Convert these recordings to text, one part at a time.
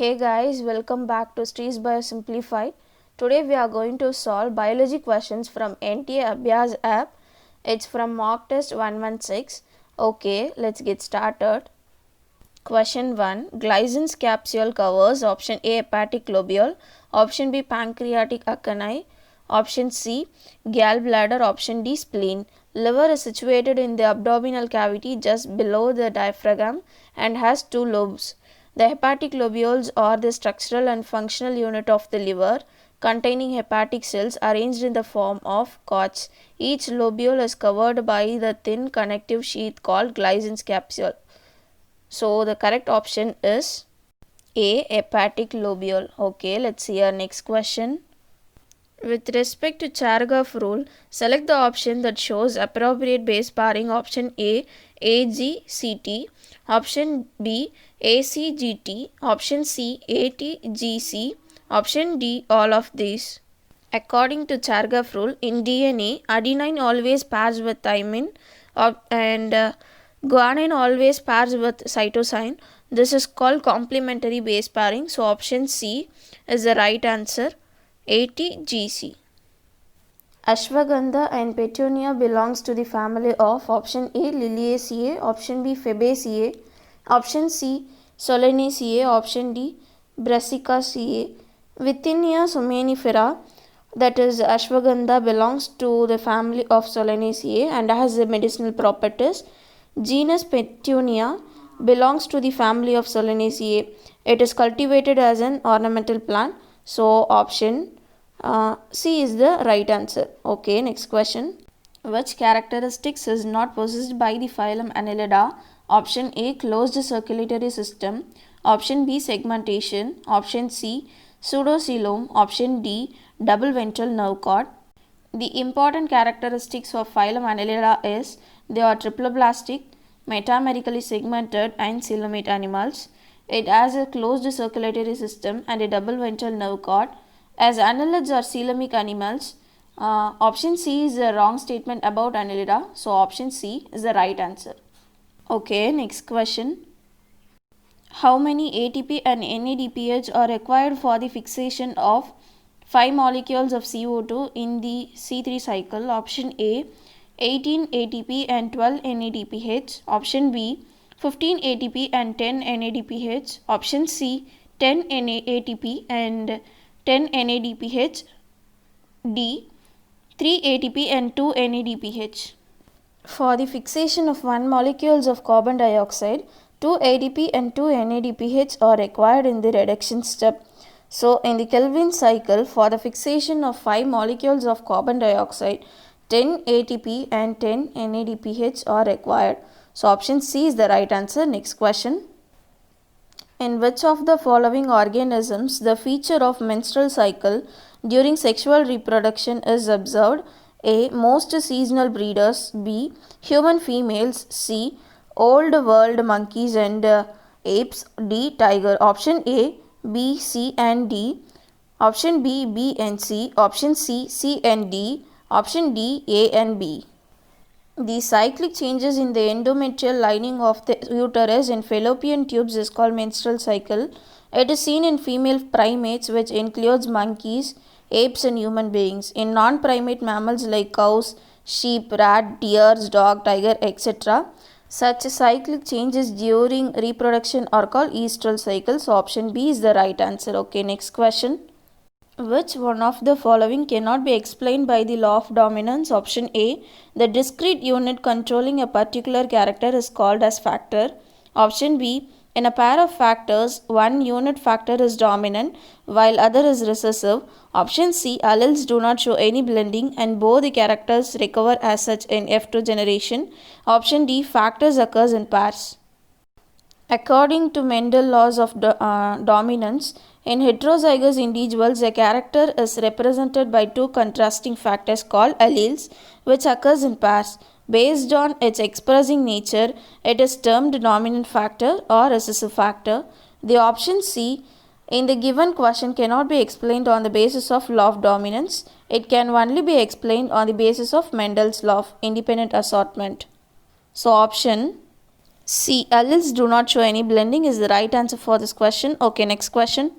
Hey guys, welcome back to Streets Bio Simplified. Today we are going to solve biology questions from NTA Abhyas app. It's from mock test 116. Okay, let's get started. Question 1. Glycin's capsule covers option A hepatic lobule, option B pancreatic acini, option C gallbladder, option D spleen. Liver is situated in the abdominal cavity just below the diaphragm and has two lobes. The hepatic lobules are the structural and functional unit of the liver, containing hepatic cells arranged in the form of cords. Each lobule is covered by the thin connective sheath called Glycin's capsule. So the correct option is A, hepatic lobule. Okay, let's see our next question. With respect to Chargaff rule, select the option that shows appropriate base pairing. Option A, AGCT, option B, ACGT, option C, ATGC, option D, all of these. According to Chargaff rule, in DNA, adenine always pairs with thymine and guanine always pairs with cytosine. This is called complementary base pairing. So option C is the right answer. ATGC. Ashwagandha and Petunia belongs to the family of option A Liliaceae, option B Fabaceae, option C Solanaceae, option D Brassicaceae. Withinia somanifera, that is ashwagandha, belongs to the family of Solanaceae and has the medicinal properties. Genus Petunia belongs to the family of Solanaceae. It is cultivated as an ornamental plant. So option C is the right answer. Okay, next question. Which characteristics is not possessed by the phylum Annelida? Option A, closed circulatory system. Option B, segmentation. Option C, pseudocoelom. Option D, double ventral nerve cord. The important characteristics of phylum Annelida is they are triploblastic, metamerically segmented and coelomate animals. It has a closed circulatory system and a double ventral nerve cord. As annelids are coelomic animals, option C is a wrong statement about Annelida. So option C is the right answer. Okay, next question. How many ATP and NADPH are required for the fixation of 5 molecules of CO2 in the C3 cycle? Option A, 18 ATP and 12 NADPH. Option B, 15 ATP and 10 NADPH. Option C, 10 ATP and 10 NADPH. D, 3 ATP and 2 NADPH. For the fixation of 1 molecules of carbon dioxide, 2 ADP and 2 NADPH are required in the reduction step. So in the Kelvin cycle, for the fixation of 5 molecules of carbon dioxide, 10 ATP and 10 NADPH are required. So option C is the right answer. Next question. In which of the following organisms the feature of menstrual cycle during sexual reproduction is observed? A, most seasonal breeders. B, human females. C, old world monkeys and apes. D, tiger. Option A, B, C and D. Option B, B and C. Option C, C and D. Option D, A and B. The cyclic changes in the endometrial lining of the uterus in fallopian tubes is called menstrual cycle. It is seen in female primates, which includes monkeys, apes and human beings. In non-primate mammals like cows, sheep, rat, deers, dog, tiger, etc. Such cyclic changes during reproduction are called estrous cycles. So option B is the right answer. Okay, next question. Which one of the following cannot be explained by the law of dominance? Option A, the discrete unit controlling a particular character is called as factor. Option B, in a pair of factors, one unit factor is dominant while other is recessive. Option C, alleles do not show any blending and both the characters recover as such in F2 generation. Option D, factors occurs in pairs. According to Mendel's laws of dominance, in heterozygous individuals, a character is represented by two contrasting factors called alleles, which occurs in pairs. Based on its expressing nature, it is termed dominant factor or recessive factor. The option C in the given question cannot be explained on the basis of law of dominance. It can only be explained on the basis of Mendel's law of independent assortment. So option C. Alleles do not show any blending is the right answer for this question. Okay, next question.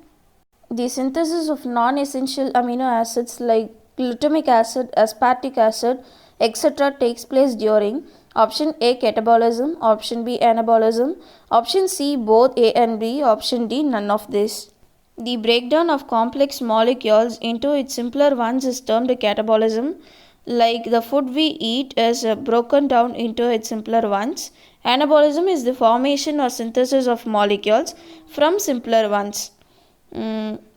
The synthesis of non-essential amino acids like glutamic acid, aspartic acid, etc. takes place during option A catabolism, option B anabolism, option C both A and B, option D none of this. The breakdown of complex molecules into its simpler ones is termed catabolism. Like the food we eat is broken down into its simpler ones. Anabolism is the formation or synthesis of molecules from simpler ones.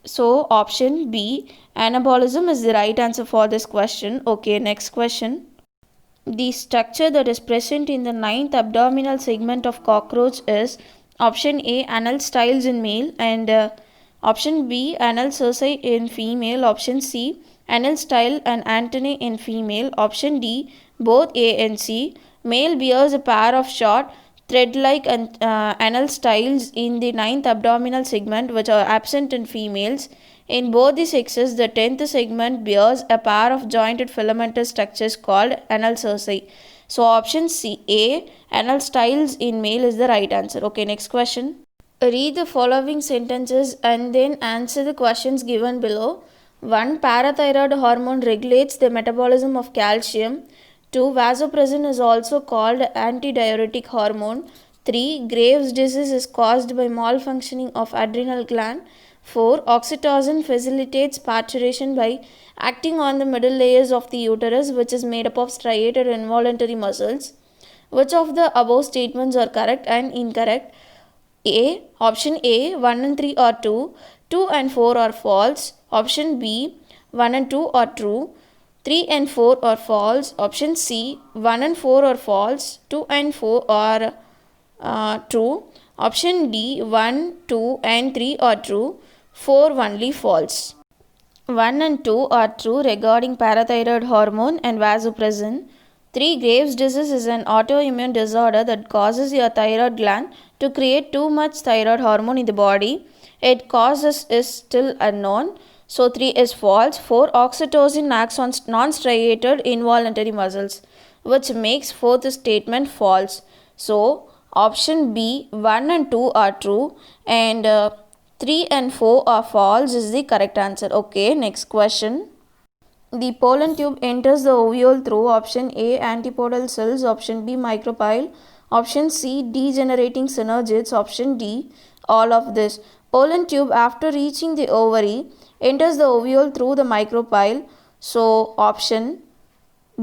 So option B, anabolism is the right answer for this question. Okay, next question. The structure that is present in the ninth abdominal segment of cockroach is option A, anal styles in male, and option B, anal cerci in female, option C, anal style and antennae in female, option D, both A and C. Male bears a pair of short thread-like anal styles in the ninth abdominal segment which are absent in females. In both the sexes, the 10th segment bears a pair of jointed filamentous structures called anal cerci. So option C, A, anal styles in male is the right answer. Okay, next question. Read the following sentences and then answer the questions given below. 1. Parathyroid hormone regulates the metabolism of calcium. 2. Vasopressin is also called antidiuretic hormone. 3. Graves' disease is caused by malfunctioning of adrenal gland. 4. Oxytocin facilitates parturition by acting on the middle layers of the uterus, which is made up of striated involuntary muscles. Which of the above statements are correct and incorrect? A. Option A, 1 and 3 are true, 2 and 4 are false. Option B, 1 and 2 are true, 3 and 4 are false. Option C, 1 and 4 are false, 2 and 4 are true. Option D, 1, 2 and 3 are true, 4 only false. 1 and 2 are true regarding parathyroid hormone and vasopressin. 3. Graves' disease is an autoimmune disorder that causes your thyroid gland to create too much thyroid hormone in the body. Its causes is still unknown. So 3 is false. 4. Oxytocin acts on non-striated involuntary muscles, which makes fourth statement false. So option B, 1 and 2 are true and 3 and 4 are false is the correct answer. Okay, next question. The pollen tube enters the ovule through option A, antipodal cells, option B, micropyle, option C, degenerating synergids, option D, all of this. Pollen tube after reaching the ovary enters the ovule through the micropyle. So option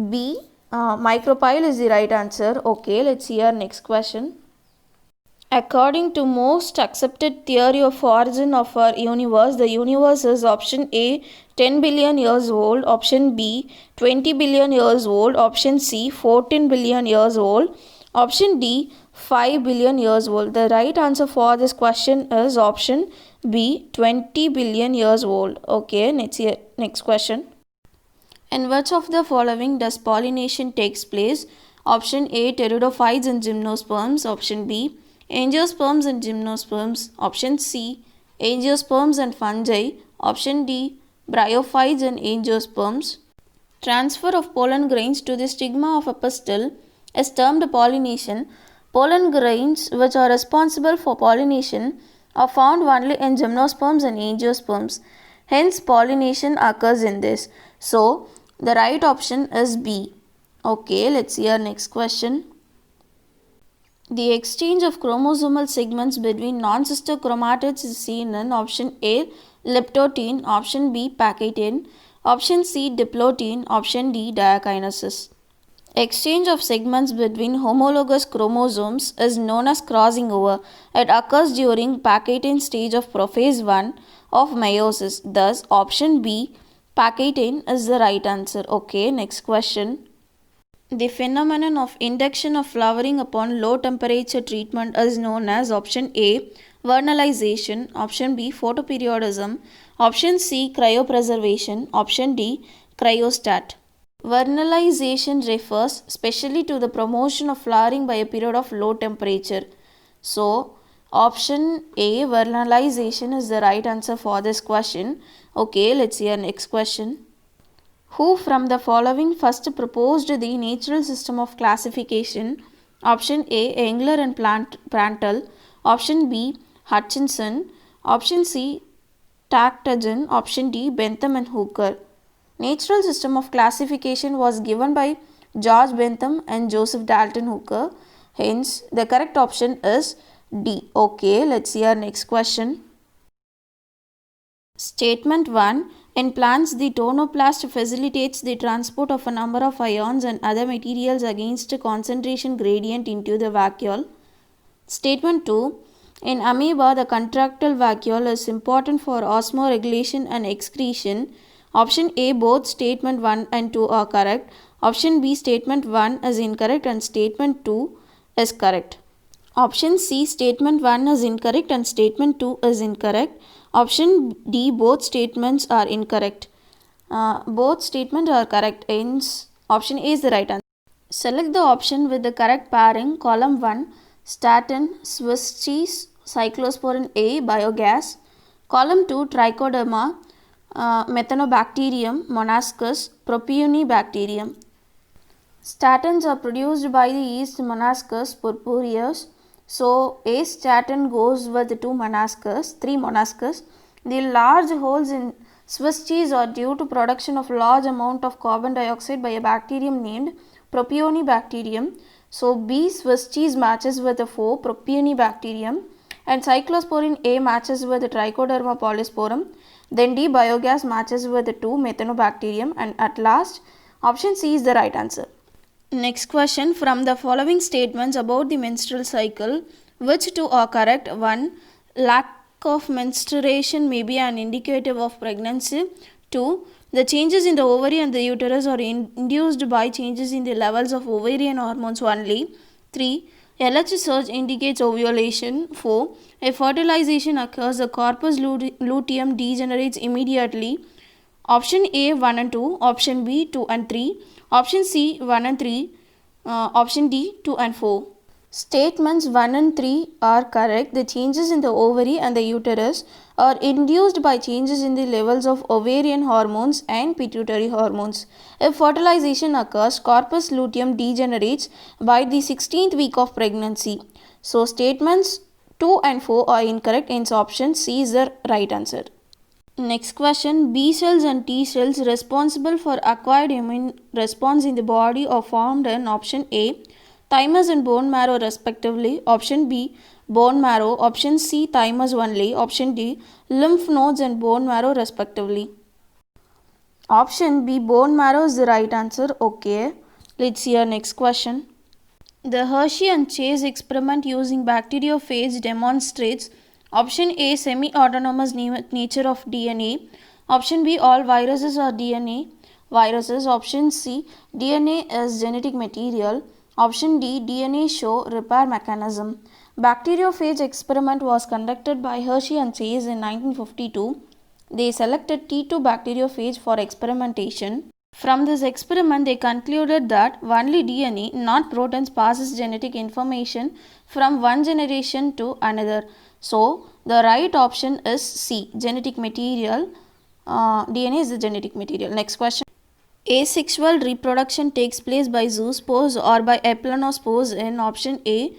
B, micropyle is the right answer. Okay, let's see our next question. According to most accepted theory of origin of our universe, the universe is option A, 10 billion years old, option B, 20 billion years old, option C, 14 billion years old, option D, 5 billion years old. The right answer for this question is option B, 20 billion years old. Okay, next question. In which of the following does pollination takes place? Option A, pteridophytes and gymnosperms, option B, angiosperms and gymnosperms, option C, angiosperms and fungi, option D, bryophytes and angiosperms. Transfer of pollen grains to the stigma of a pistil is termed pollination. Pollen grains which are responsible for pollination are found only in gymnosperms and angiosperms. Hence, pollination occurs in this. So, the right option is B. Okay, let's see our next question. The exchange of chromosomal segments between non-sister chromatids is seen in option A, leptotin, option B, pachytene, option C, diplotin, option D, diakinesis. Exchange of segments between homologous chromosomes is known as crossing over. It occurs during pachytene stage of prophase 1 of meiosis. Thus, option B, pachytene is the right answer. Okay, next question. The phenomenon of induction of flowering upon low temperature treatment is known as option A, vernalization, option B, photoperiodism, option C, cryopreservation, option D, cryostat. Vernalization refers specially to the promotion of flowering by a period of low temperature. So, option A, vernalization is the right answer for this question. Okay, let's see our next question. Who from the following first proposed the natural system of classification? Option A. Engler and Prandtl. Option B. Hutchinson. Option C. Takhtajan. Option D. Bentham and Hooker. Natural system of classification was given by George Bentham and Joseph Dalton Hooker. Hence, the correct option is D. Okay, let's see our next question. Statement 1. In plants, the tonoplast facilitates the transport of a number of ions and other materials against a concentration gradient into the vacuole. Statement 2. In amoeba, the contractile vacuole is important for osmoregulation and excretion. Option A. Both statement 1 and 2 are correct. Option B. Statement 1 is incorrect and statement 2 is correct. Option C. Statement 1 is incorrect and statement 2 is incorrect. Option D. Both statements are incorrect. Both statements are correct. Hence, option A is the right answer. Select the option with the correct pairing. Column 1. Statin, Swiss cheese, cyclosporin A, biogas. Column 2. Trichoderma, Methanobacterium, Monascus, Propionibacterium. Statins are produced by the yeast Monascus purpureus. So, A statin goes with 3 Monascus. The large holes in Swiss cheese are due to production of large amount of carbon dioxide by a bacterium named Propionibacterium. So, B Swiss cheese matches with 4 Propionibacterium and cyclosporin A matches with Trichoderma polysporum. Then D biogas matches with 2 Methanobacterium, and at last option C is the right answer. Next question. From the following statements about the menstrual cycle, which two are correct? 1. Lack of menstruation may be an indicator of pregnancy. 2. The changes in the ovary and the uterus are induced by changes in the levels of ovarian hormones only. 3. LH surge indicates ovulation. 4. If fertilization occurs, the corpus luteum degenerates immediately. Option A 1 and 2, option B 2 and 3, option C 1 and 3, option D 2 and 4. Statements 1 and 3 are correct. The changes in the ovary and the uterus are induced by changes in the levels of ovarian hormones and pituitary hormones. If fertilization occurs, corpus luteum degenerates by the 16th week of pregnancy. So, statements 2 and 4 are incorrect. Hence, option C is the right answer. Next question. B cells and T cells responsible for acquired immune response in the body are formed in option A. Thymus and bone marrow respectively. Option B. Bone marrow. Option C. Thymus only. Option D. Lymph nodes and bone marrow respectively. Option B. Bone marrow is the right answer. Okay. Let's see our next question. The Hershey and Chase experiment using bacteriophage demonstrates option A. Semi-autonomous nature of DNA. Option B. All viruses are DNA viruses. Option C. DNA is genetic material. Option D. DNA show repair mechanism. Bacteriophage experiment was conducted by Hershey and Chase in 1952. They selected T2 bacteriophage for experimentation. From this experiment, they concluded that only DNA, not proteins, passes genetic information from one generation to another. So, the right option is C, genetic material. DNA is the genetic material. Next question. Asexual reproduction takes place by zoospores or by eplanospores in option A,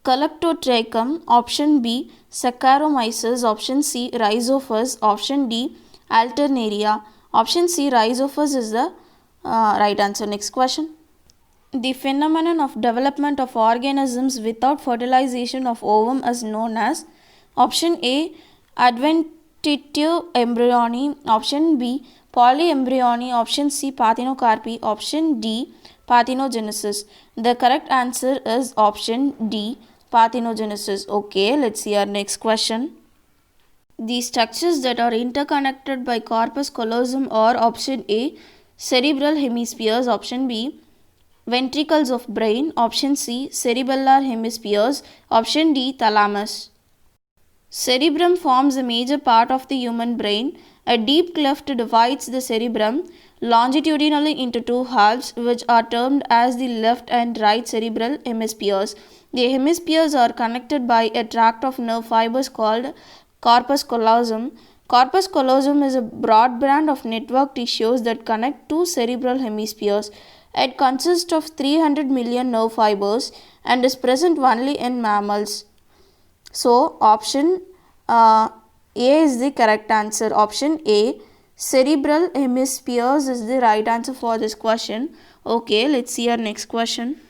Calyptotrichum, option B, Saccharomyces, option C, Rhizophus, option D, Alternaria. Option C, Rhizophus is the right answer. Next question. The phenomenon of development of organisms without fertilization of ovum is known as option A, adventitive embryony, option B, polyembryony, option C, parthenocarpy, option D, parthenogenesis. The correct answer is option D, parthenogenesis. Okay, let's see our next question. The structures that are interconnected by corpus callosum are option A, cerebral hemispheres, option B, ventricles of brain, option C, cerebellar hemispheres, option D, thalamus. Cerebrum forms a major part of the human brain. A deep cleft divides the cerebrum longitudinally into two halves, which are termed as the left and right cerebral hemispheres. The hemispheres are connected by a tract of nerve fibers called corpus callosum. Corpus callosum is a broad band of network tissues that connect two cerebral hemispheres. It consists of 300 million nerve fibers and is present only in mammals. So option A is the correct answer. Option A, cerebral hemispheres, is the right answer for this question. Okay, let's see our next question.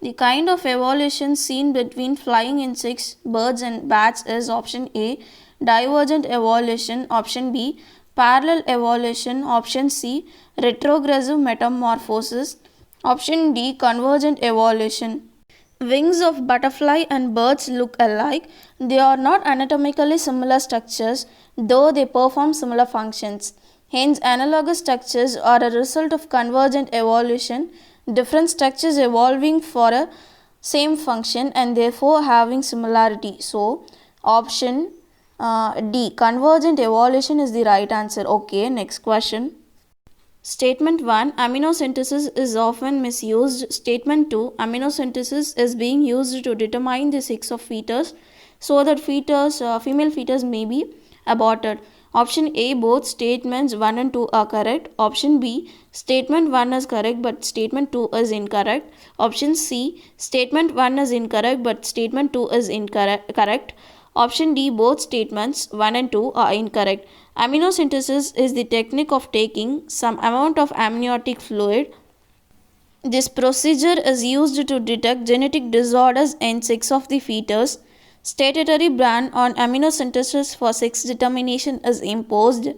The kind of evolution seen between flying insects, birds and bats is option A, divergent evolution, option B, parallel evolution, option C, retrogressive metamorphosis, option D, convergent evolution. Wings of butterfly and birds look alike. They are not anatomically similar structures, though they perform similar functions. Hence, analogous structures are a result of convergent evolution, different structures evolving for a same function and therefore having similarity. So, option D, convergent evolution, is the right answer. Okay, next question. Statement 1, aminosynthesis is often misused. Statement 2, aminosynthesis is being used to determine the sex of fetus so that female fetus may be aborted. Option A, both statements 1 and 2 are correct. Option B, statement 1 is correct but statement 2 is incorrect. Option C, statement 1 is incorrect but statement 2 is correct. Option D, both statements 1 and 2 are incorrect. Aminosynthesis is the technique of taking some amount of amniotic fluid. This procedure is used to detect genetic disorders in sex of the fetus. Statutory ban on aminosynthesis for sex determination is imposed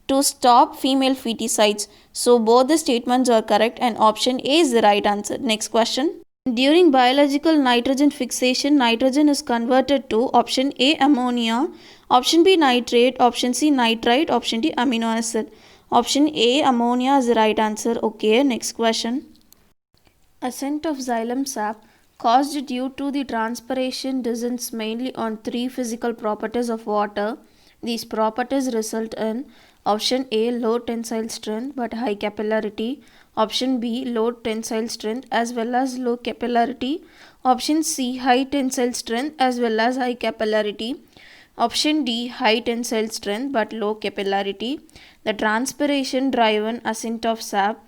to stop female feticides. So both the statements are correct and option A is the right answer. Next question. During biological nitrogen fixation, nitrogen is converted to option A, ammonia, option B, nitrate, option C, nitrite, option D, amino acid. Option A, ammonia, is the right answer. Okay, next question. Ascent of xylem sap caused due to the transpiration descends mainly on three physical properties of water. These properties result in option A, low tensile strength but high capillarity, option B, low tensile strength as well as low capillarity, option C, high tensile strength as well as high capillarity, option D, high tensile strength but low capillarity. The transpiration driven ascent of sap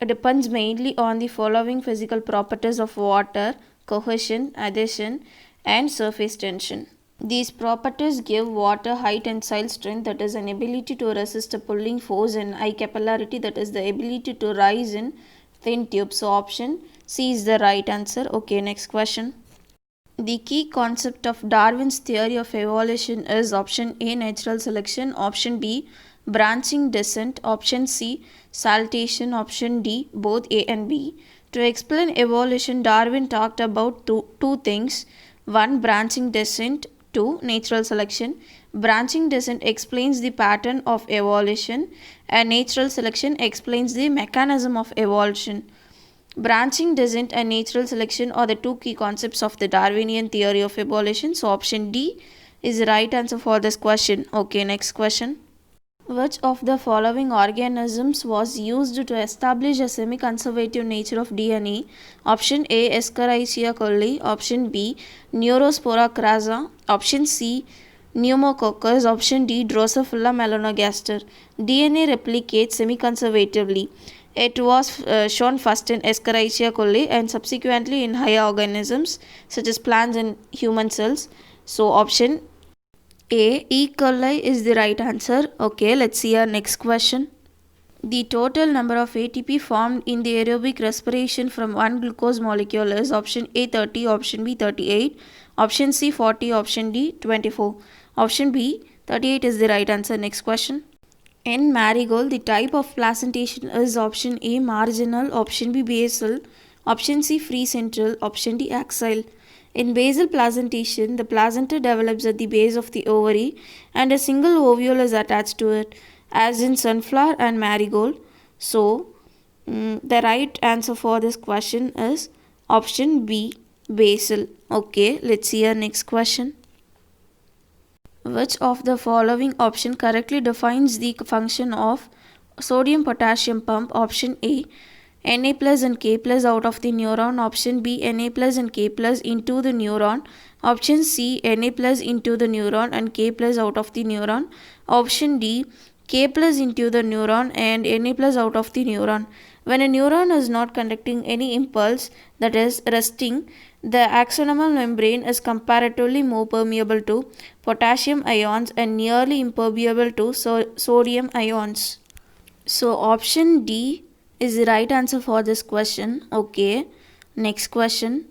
depends mainly on the following physical properties of water: cohesion, adhesion and surface tension. These properties give water high tensile strength, that is an ability to resist a pulling force, and high capillarity, that is the ability to rise in thin tubes. So option C is the right answer. Okay, next question. The key concept of Darwin's theory of evolution is option A, natural selection, option B, branching descent, option C, saltation, option D, both A and B. To explain evolution, Darwin talked about two things: one, branching descent; two, natural selection. Branching descent explains the pattern of evolution and natural selection explains the mechanism of evolution. Branching descent and natural selection are the two key concepts of the Darwinian theory of evolution. So option D is the right answer for this question. Okay, next question. Which of the following organisms was used to establish a semi-conservative nature of DNA? Option A, Escherichia coli, option B, Neurospora crassa, option C, Pneumococcus, option D, Drosophila melanogaster. DNA replicates semi-conservatively. It was shown first in Escherichia coli and subsequently in higher organisms such as plants and human cells. So option A, E. coli, is the right answer. Okay, let's see our next question. The total number of ATP formed in the aerobic respiration from one glucose molecule is option A 30, option B 38, option C 40, option D 24. Option B 38 is the right answer. Next question. In marigold, the type of placentation is option A marginal, option B basal, option C free central, option D axile. In basal placentation, the placenta develops at the base of the ovary and a single ovule is attached to it, as in sunflower and marigold. So, the right answer for this question is option B, basal. Okay, let's see our next question. Which of the following option correctly defines the function of sodium potassium pump? Option A, Na plus and K plus out of the neuron. Option B, Na plus and K plus into the neuron. Option C, Na plus into the neuron and K plus out of the neuron. Option D, K plus into the neuron and Na plus out of the neuron. When a neuron is not conducting any impulse, that is resting, the axonal membrane is comparatively more permeable to potassium ions and nearly impermeable to sodium ions. So option D is the right answer for this question. Okay, next question.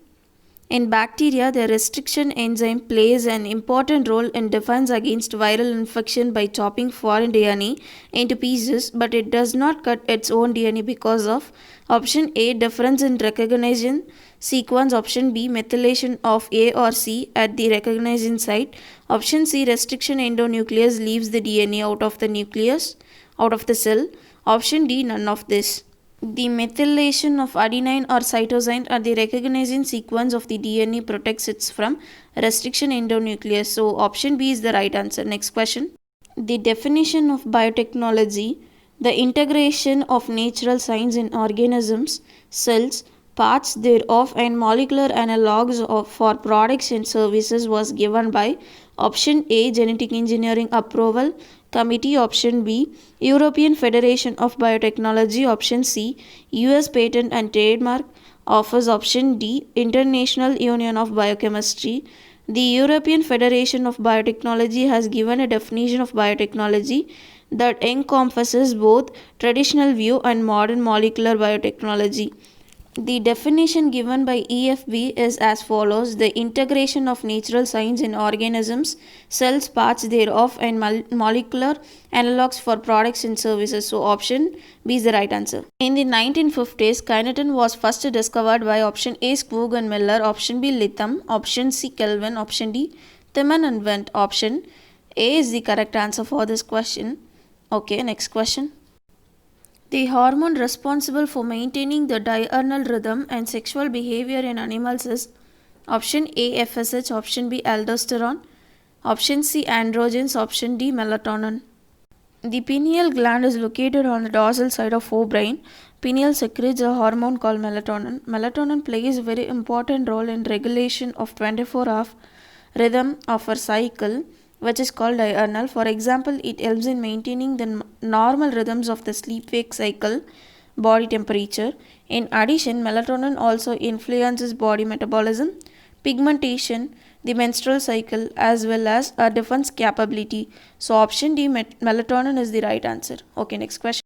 In bacteria, the restriction enzyme plays an important role in defense against viral infection by chopping foreign DNA into pieces, but it does not cut its own DNA because of option A, difference in recognition sequence, option B, methylation of A or C at the recognition site, option C, restriction endonuclease leaves the DNA out of the cell, option D, none of this. The methylation of adenine or cytosine at the recognition sequence of the DNA protects it from restriction endonuclease. So option B is the right answer. Next question. The definition of biotechnology: the integration of natural science in organisms, cells, parts thereof and molecular analogues for products and services was given by option A, Genetic Engineering Approval Committee, option B, European Federation of Biotechnology, option C, US Patent and Trademark Office, option D, International Union of Biochemistry. The European Federation of Biotechnology has given a definition of biotechnology that encompasses both traditional view and modern molecular biotechnology. The definition given by EFB is as follows: the integration of natural science in organisms, cells, parts thereof, and molecular analogues for products and services. So, option B is the right answer. In the 1950s, kinetin was first discovered by option A, Skoog and Miller, option B, Litham, option C, Kelvin, option D, Thiman and Wendt. Option A is the correct answer for this question. Okay, next question. The hormone responsible for maintaining the diurnal rhythm and sexual behavior in animals is option A, FSH, option B, aldosterone, option C, androgens, option D, melatonin. The pineal gland is located on the dorsal side of forebrain. Pineal secretes a hormone called melatonin. Melatonin plays a very important role in regulation of 24-hour rhythm of our cycle, which is called diurnal. For example, it helps in maintaining the normal rhythms of the sleep-wake cycle, body temperature. In addition, melatonin also influences body metabolism, pigmentation, the menstrual cycle, as well as a defense capability. So option D, melatonin is the right answer. Okay, next question.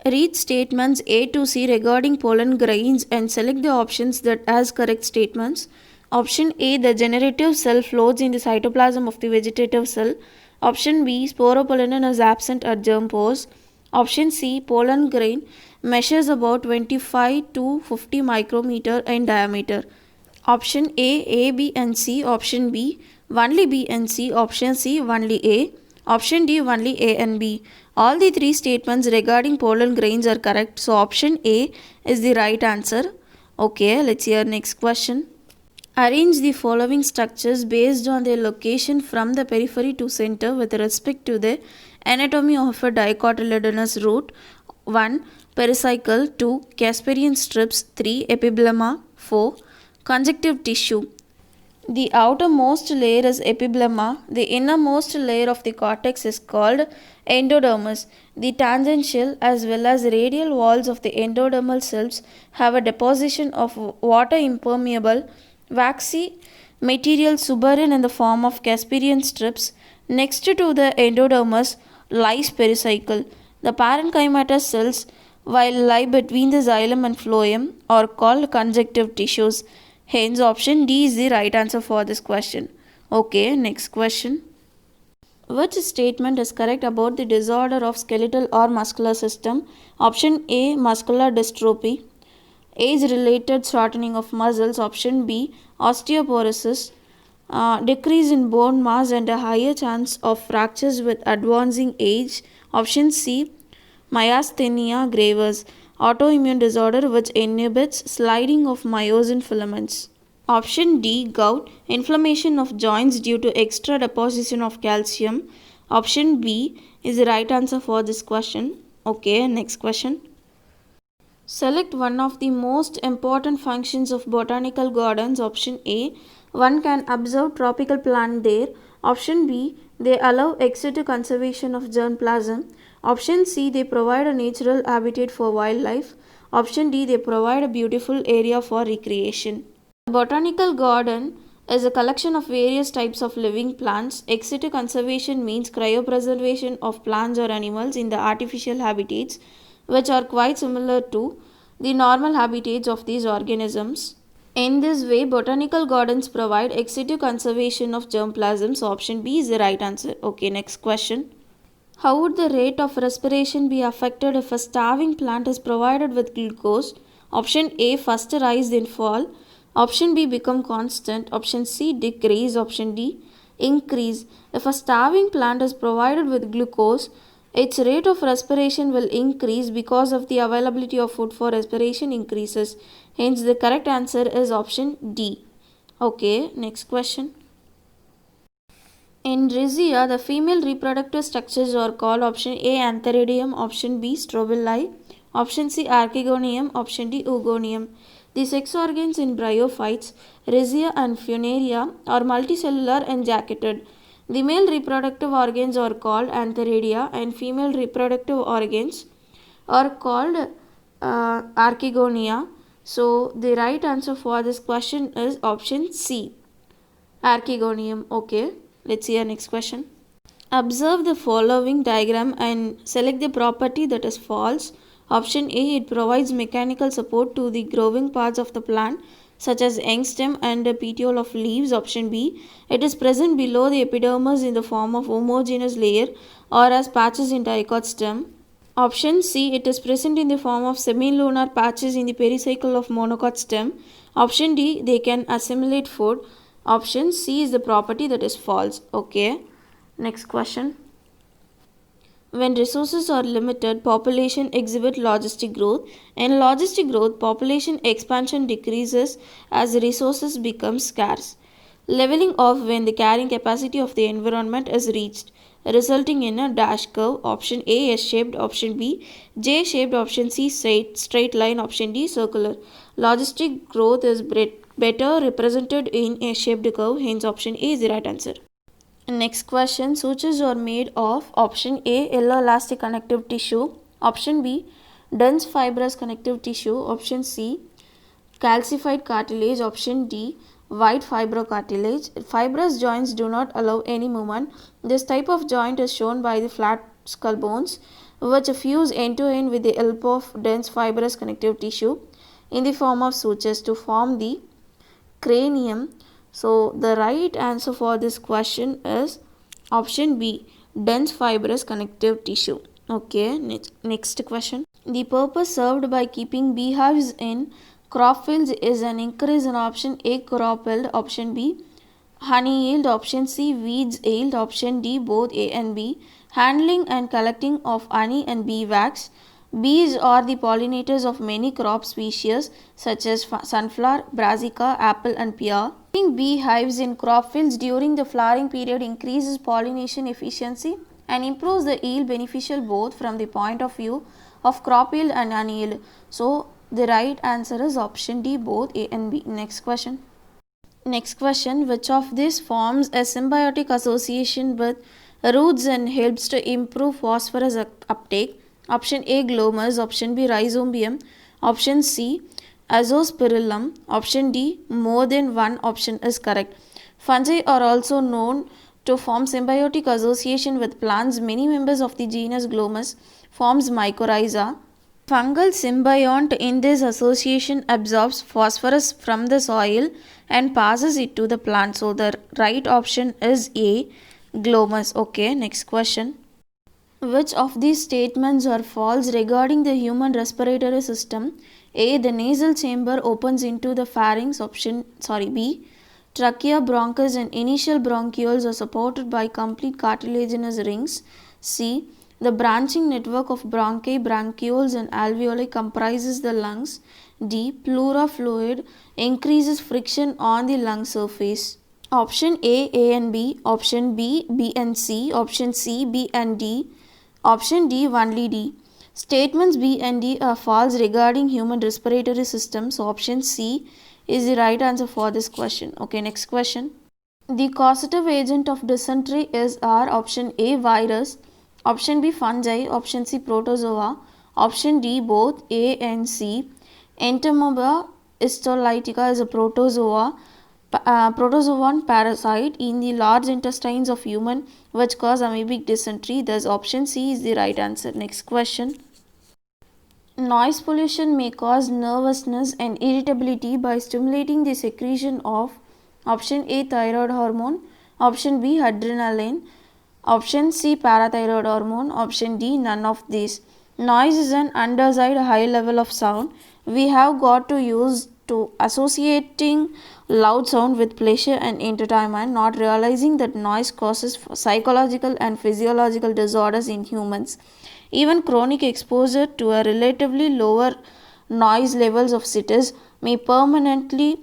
Read statements A to C regarding pollen grains and select the options that has correct statements. Option A, the generative cell floats in the cytoplasm of the vegetative cell. Option B, sporopollenin is absent at germ pores. Option C, pollen grain measures about 25 to 50 micrometer in diameter. Option A, B and C. Option B, only B and C. Option C, only A. Option D, only A and B. All the three statements regarding pollen grains are correct. So option A is the right answer. Okay, let's hear next question. Arrange the following structures based on their location from the periphery to center with respect to the anatomy of a dicotyledonous root. 1. Pericycle. 2. Casparian strips. 3. Epiblema. 4. Conjunctive tissue. The outermost layer is epiblema. The innermost layer of the cortex is called endodermis. The tangential as well as radial walls of the endodermal cells have a deposition of water impermeable waxy material suberin in the form of Casparian strips. Next to the endodermis lies pericycle. The parenchymatous cells, while lie between the xylem and phloem, are called conjunctive tissues. Hence, option D is the right answer for this question. Okay, next question. Which statement is correct about the disorder of skeletal or muscular system? Option A, muscular dystrophy. Age-related shortening of muscles. Option B, osteoporosis, decrease in bone mass and a higher chance of fractures with advancing age. Option C, myasthenia gravis, autoimmune disorder which inhibits sliding of myosin filaments. Option D, gout, inflammation of joints due to extra deposition of calcium. Option B is the right answer for this question. Okay, next question. Select one of the most important functions of botanical gardens. Option A, one can observe tropical plant there. Option B, they allow extensive conservation of germplasm. Option C, they provide a natural habitat for wildlife. Option D, they provide a beautiful area for recreation. A botanical garden is a collection of various types of living plants. Ex situ conservation means cryopreservation of plants or animals in the artificial habitats, which are quite similar to the normal habitats of these organisms. In this way, botanical gardens provide ex situ conservation of germplasms. Option B is the right answer. Okay, next question. How would the rate of respiration be affected if a starving plant is provided with glucose? Option A, first rise then fall. Option B, become constant. Option C, decrease. Option D, increase. If a starving plant is provided with glucose, its rate of respiration will increase because of the availability of food for respiration increases. Hence, the correct answer is option D. Okay, next question. In Rhizia, the female reproductive structures are called option A, Antheridium, option B, strobili, option C, Archegonium, option D, Oogonium. The sex organs in bryophytes, Rhizia and Funaria are multicellular and jacketed. The male reproductive organs are called Antheridia and female reproductive organs are called Archegonia. So, the right answer for this question is option C, Archegonium. Okay. Let's see our next question. Observe the following diagram and select the property that is false. Option A, it provides mechanical support to the growing parts of the plant such as young stem and the petiole of leaves. Option B, it is present below the epidermis in the form of homogeneous layer or as patches in dicot stem. Option C, it is present in the form of semilunar patches in the pericycle of monocot stem. Option D, they can assimilate food. Option C is the property that is false. Okay. Next question. When resources are limited, population exhibit logistic growth. In logistic growth, population expansion decreases as resources become scarce, leveling off when the carrying capacity of the environment is reached, resulting in a dash curve. Option A, S-shaped. Option B, J-shaped. Option C, straight line. Option D, circular. Logistic growth is better represented in a shaped curve, hence option A is the right answer. Next question. Sutures are made of option A, yellow elastic connective tissue, option B, dense fibrous connective tissue, option C, calcified cartilage, option D, white fibrocartilage. Fibrous joints do not allow any movement. This type of joint is shown by the flat skull bones, which fuse end to end with the help of dense fibrous connective tissue in the form of sutures to form the cranium. So the right answer for this question is option B, dense fibrous connective tissue. Okay, next question. The purpose served by keeping beehives in crop fields is an increase in option A, crop yield, option B, honey yield, option C, weeds yield, option D, both A and B, handling and collecting of honey and bee wax. Bees are the pollinators of many crop species such as sunflower, brassica, apple and pear. Keeping beehives in crop fields during the flowering period increases pollination efficiency and improves the yield, beneficial both from the point of view of crop yield and honey yield. So, the right answer is option D, both A and B. Next question. Which of these forms a symbiotic association with roots and helps to improve phosphorus uptake? Option A, glomus, option B, rhizombium, option C, azospirillum, option D, more than one option is correct. Fungi are also known to form symbiotic association with plants. Many members of the genus Glomus forms mycorrhiza. Fungal symbiont in this association absorbs phosphorus from the soil and passes it to the plant. So the right option is A, Glomus. Okay, next question. Which of these statements are false regarding the human respiratory system? A, the nasal chamber opens into the pharynx. B, trachea, bronchus and initial bronchioles are supported by complete cartilaginous rings. C, the branching network of bronchi, bronchioles and alveoli comprises the lungs. D, pleura fluid increases friction on the lung surface. Option A and B, option B, B and C, option C, B and D, option D, only D. Statements B and D are false regarding human respiratory system. So option C is the right answer for this question. Okay, next question. The causative agent of dysentery is option A, virus, option B, fungi, option C, protozoa, Option D, both A and C. Entamoeba histolytica is a protozoan parasite in the large intestines of human which cause amoebic dysentery. Thus, option C is the right answer. Next question. Noise pollution may cause nervousness and irritability by stimulating the secretion of option A, thyroid hormone, option B, adrenaline, option C, parathyroid hormone, option D, none of these. Noise is an undesired high level of sound. We have got to use to associating loud sound with pleasure and entertainment, not realizing that noise causes psychological and physiological disorders in humans. Even chronic exposure to a relatively lower noise levels of cities may permanently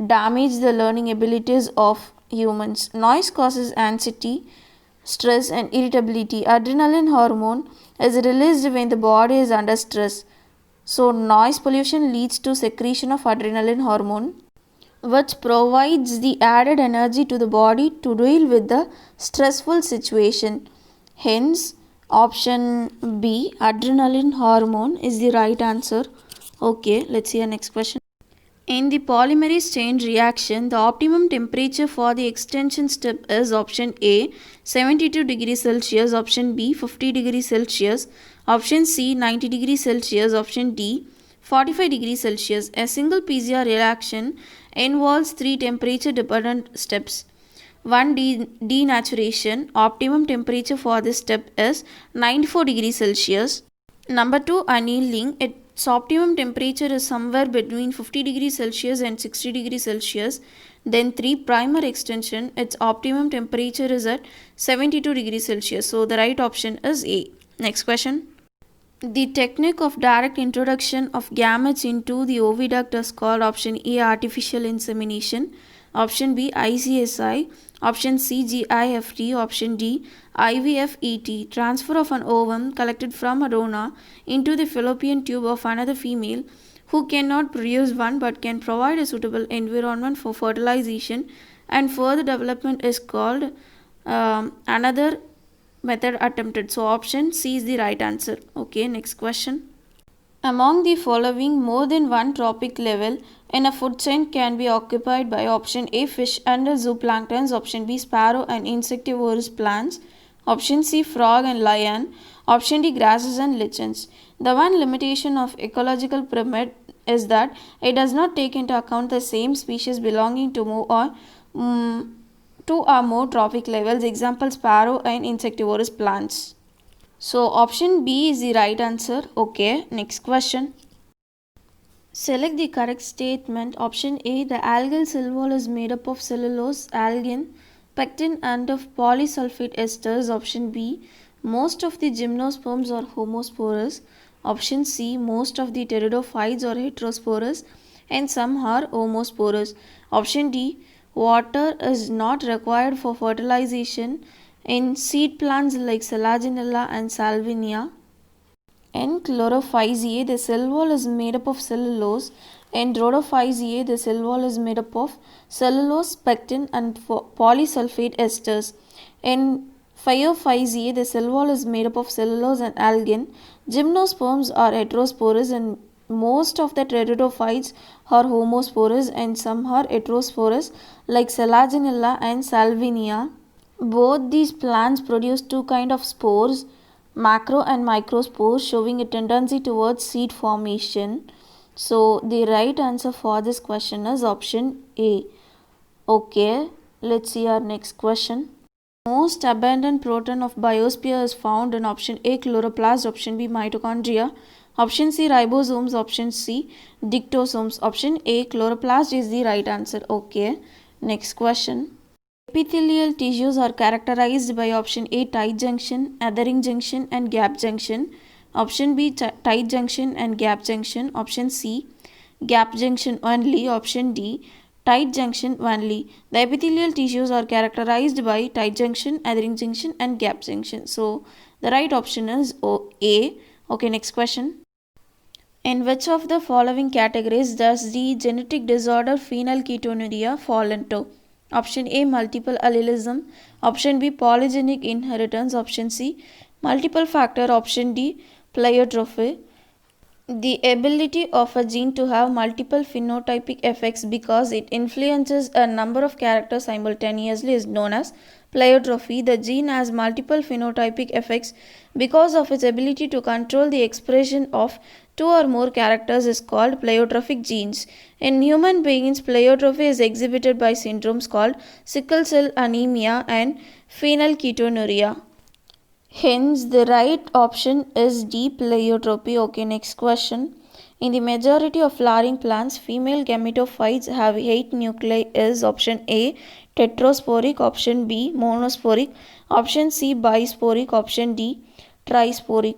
damage the learning abilities of humans. Noise causes anxiety, stress and irritability. Adrenaline hormone is released when the body is under stress. So noise pollution leads to secretion of adrenaline hormone, which provides the added energy to the body to deal with the stressful situation. Hence, option B, adrenaline hormone, is the right answer. Okay, let's see our next question. In the polymerase chain reaction, the optimum temperature for the extension step is option A, 72 degrees Celsius, option B, 50 degrees Celsius, option C, 90 degrees Celsius, option D, 45 degrees Celsius. A single PCR reaction involves three temperature dependent steps. 1. Denaturation. Optimum temperature for this step is 94 degrees Celsius. Number 2. Annealing. Its optimum temperature is somewhere between 50 degrees Celsius and 60 degrees Celsius. Then 3. Primer extension. Its optimum temperature is at 72 degrees Celsius. So the right option is A. Next question. The technique of direct introduction of gametes into the oviduct is called option A, artificial insemination, option B, ICSI, option C, GIFT, option D, IVFET, transfer of an ovum collected from a donor into the fallopian tube of another female who cannot produce one but can provide a suitable environment for fertilization and further development is called another method attempted. So option C is the right answer. Okay, next question. Among the following, more than one trophic level in a food chain can be occupied by option A, fish and zooplanktons, option B, sparrow and insectivorous plants, option C, frog and lion, option D, grasses and lichens. The one limitation of ecological pyramid is that it does not take into account the same species belonging to two or more trophic levels, example sparrow and insectivorous plants. So option B is the right answer. Okay, next question. Select the correct statement. Option A, the algal cell wall is made up of cellulose, algin, pectin and of polysulfate esters. Option B, most of the gymnosperms are homosporous. Option C, most of the pteridophytes are heterosporous and some are homosporous. Option D, water is not required for fertilization in seed plants like Selaginella and Salvinia. In Chlorophyceae, the cell wall is made up of cellulose. In Rhodophyceae, the cell wall is made up of cellulose, pectin and polysulfate esters. In Phaeophyceae, the cell wall is made up of cellulose and algin. Gymnosperms are heterosporous and most of the pteridophytes are homosporous and some are heterosporous like Selaginella and Salvinia. Both these plants produce two kinds of spores, macro and microspores, showing a tendency towards seed formation. So the right answer for this question is option A. Okay, let's see our next question. Most abundant protein of biosphere is found in option A, chloroplast, option B, mitochondria, option C, ribosomes, option C, dictosomes. Option A, chloroplast is the right answer. Okay, next question. Epithelial tissues are characterized by option A, tight junction, othering junction and gap junction, option B, tight junction and gap junction, option C, gap junction only, option D, tight junction only. The epithelial tissues are characterized by tight junction, othering junction and gap junction. So the right option is A. Okay, next question. In which of the following categories does the genetic disorder phenylketonuria fall into? Option A, multiple allelism, option B, polygenic inheritance, option C, multiple factor, option D, pleiotrophy. The ability of a gene to have multiple phenotypic effects because it influences a number of characters simultaneously is known as pleiotropy. The gene has multiple phenotypic effects because of its ability to control the expression of two or more characters is called pleiotrophic genes. In human beings, pleiotropy is exhibited by syndromes called sickle cell anemia and phenylketonuria. Hence, the right option is D, pleiotropy. Okay, next question. In the majority of flowering plants, female gametophytes have 8 nuclei. Is option A tetrasporic, option B monosporic, option C bisporic, option D trisporic.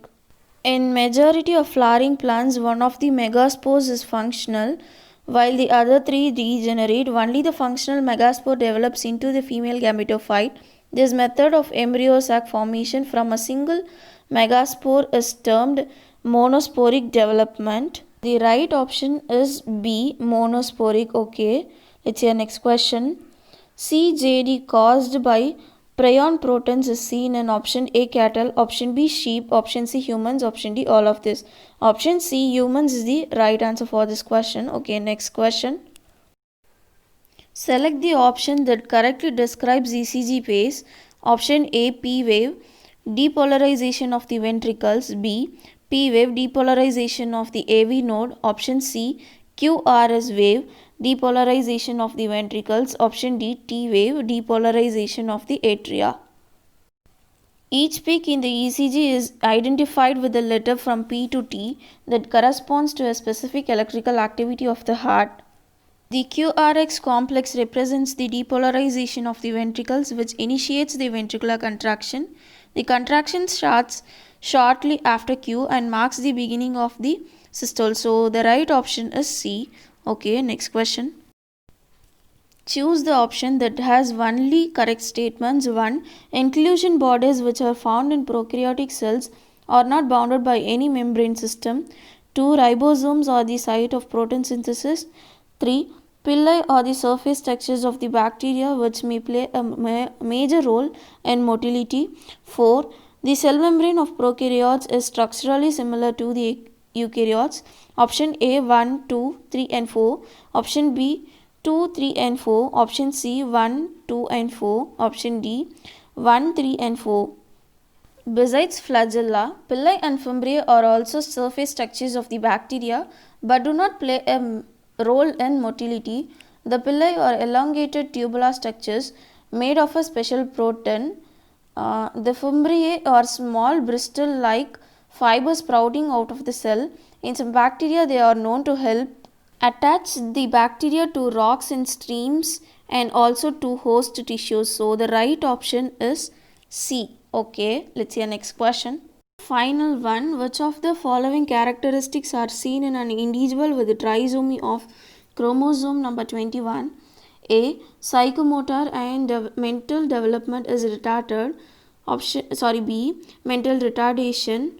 In majority of flowering plants, one of the megaspores is functional, while the other three degenerate. Only the functional megaspore develops into the female gametophyte. This method of embryo sac formation from a single megaspore is termed monosporic development. The right option is B, monosporic. Okay, let's see next question. CJD caused by prion proteins is seen in option A cattle, option B sheep, option C humans, option D all of this. Option C humans is the right answer for this question. Okay, next question. Select the option that correctly describes ECG phase. Option A P wave, depolarization of the ventricles. B P wave, depolarization of the AV node. Option C QRS wave, depolarization of the ventricles. Option D T wave, depolarization of the atria. Each peak in the ECG is identified with a letter from P to T that corresponds to a specific electrical activity of the heart. The QRX complex represents the depolarization of the ventricles, which initiates the ventricular contraction. The contraction starts shortly after Q and marks the beginning of the systole. So the right option is C. Okay, next question. Choose the option that has only correct statements. 1. Inclusion bodies which are found in prokaryotic cells are not bounded by any membrane system. 2. Ribosomes are the site of protein synthesis. 3. Pili are the surface structures of the bacteria which may play a major role in motility. 4. The cell membrane of prokaryotes is structurally similar to the eukaryotes. Option A 1, 2, 3 and 4. Option B 2, 3 and 4. Option C 1, 2 and 4. Option D 1, 3 and 4. Besides flagella, pili and fimbriae are also surface structures of the bacteria but do not play a role in motility. The pili are elongated tubular structures made of a special protein. The fimbriae are small bristle-like fibers sprouting out of the cell. In some bacteria, they are known to help attach the bacteria to rocks in streams and also to host tissues. So the right option is C. Okay, let's see our next question. Final one. Which of the following characteristics are seen in an individual with trisomy of chromosome number 21? A. Psychomotor and mental development is retarded. B. Mental retardation.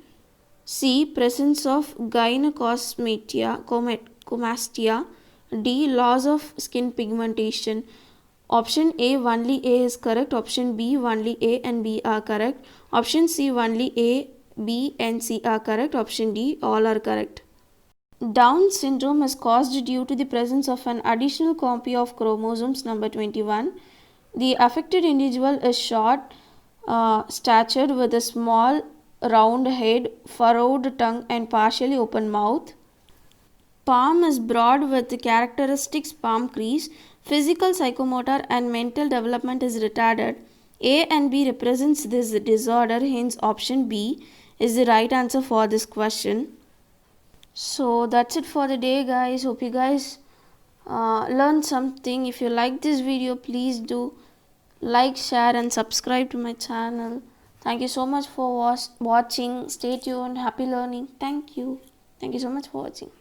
C. Presence of gynecomastia. D. Loss of skin pigmentation. Option A only A is correct. Option B only A and B are correct. Option C only A, B and C are correct. Option D all are correct. Down syndrome is caused due to the presence of an additional copy of chromosomes number 21. The affected individual is short statured with a small round head, furrowed tongue and partially open mouth. Palm is broad with the characteristics palm crease. Physical, psychomotor and mental development is retarded. A and B represents this disorder, hence option B is the right answer for this question. So that's it for the day, guys. Hope you guys learned something. If you like this video, please do like, share and subscribe to my channel. Thank you so much for watching. Stay tuned. Happy learning. Thank you. Thank you so much for watching.